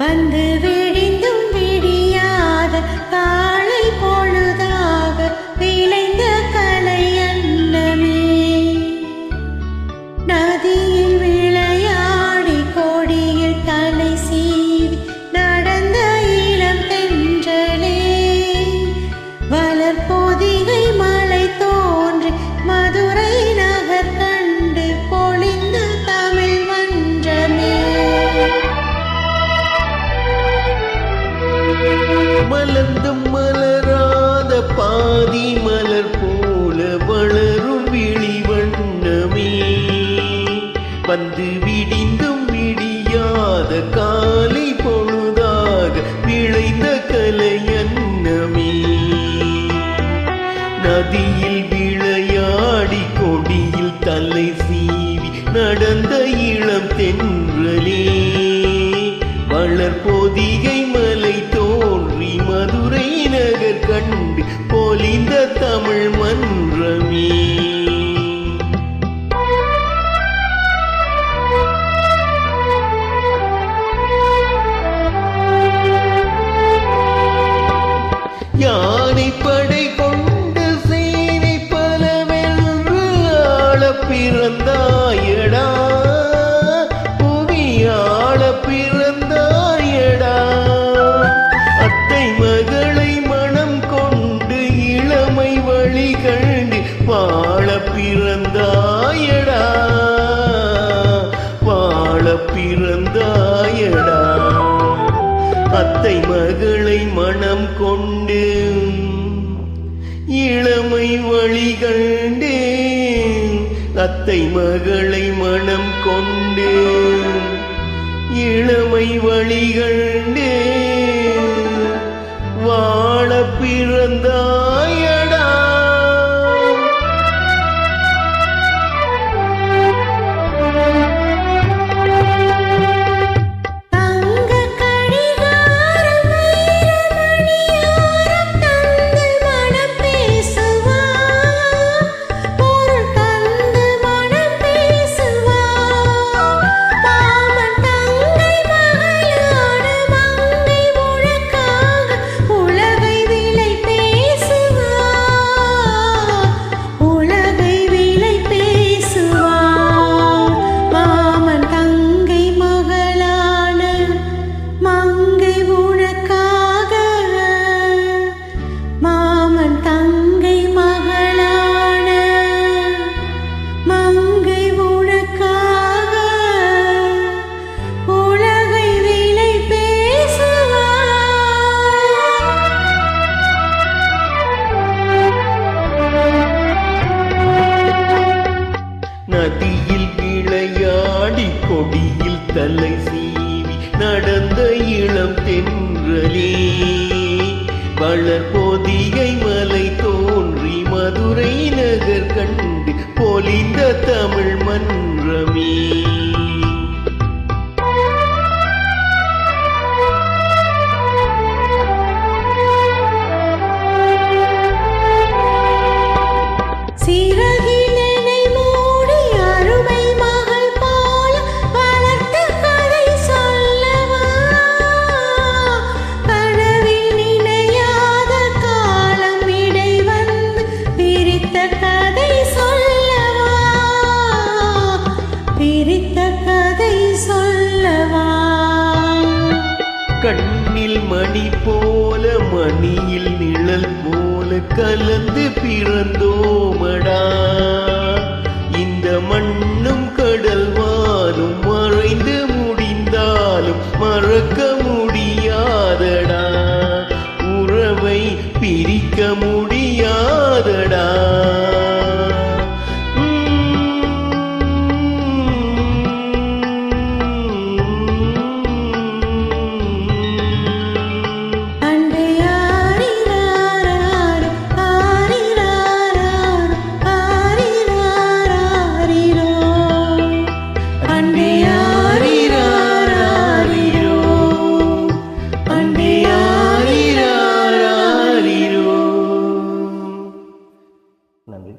வந்து விழிந்தும் விடியாத காலை பொழுதாக விளைந்த கலை அன்னமே. நதியில் விளையாடி கொடியில் தலை சீவி நடந்த இளம் தென்றலே. வளர்பொதிகை மலை தோன்றி மதுரை நகர் கண்டு பொழிந்த தமிழ் மன்றமே. மலர்ந்தும் மலராத பாதி மலர் போல வளரும் விழி வண்ணமே. வந்து விடிந்தும் விடியாத காலை பொழுதாக விளைந்த கலையன்னமே. நதியில் விளையாடி கொடியில் தலை சீவி நடந்த இளம் தென்றலே. வளர்பொதிகை மலை தோன்றி மதுரை நகர் கண்டு பொலிந்த தமிழ் மன்றமே. யானை படை கொண்டு சேனை பலவென்று ஆள பிறந்தாயடா. புவியாள பிறந்தாயடா. அத்தை மகளை மனம் கொண்டு இளமை வழி கண்டு வாழ பிறந்தாயடா. வாழ பிறந்தாயடா. அத்தை மகளை மனம் கொண்டு இளமை வழி கண்டு. அத்தை மகளை மனம் கொண்டு இளமை வழி கண்டு வாழ பிறந்தாயடா. நதியில் விளையாடி கொடியில் தலை சீவி நடந்த இளம் தென்றலே. வளர்பொதிகை மலை தோன்றி மதுரை நகர் கண்டு பொலிந்த தமிழ் மன்றமே. கண்ணில் மணி போல மணியில் நிழல் போல கலந்து பிறந்தோமடா. இந்த மண்ணும் கடல் வானும் மறைந்து முடிந்தாலும் மறக்க முடியாதடா. உறவை பிரிக்க முடியாதடா. நன்றி.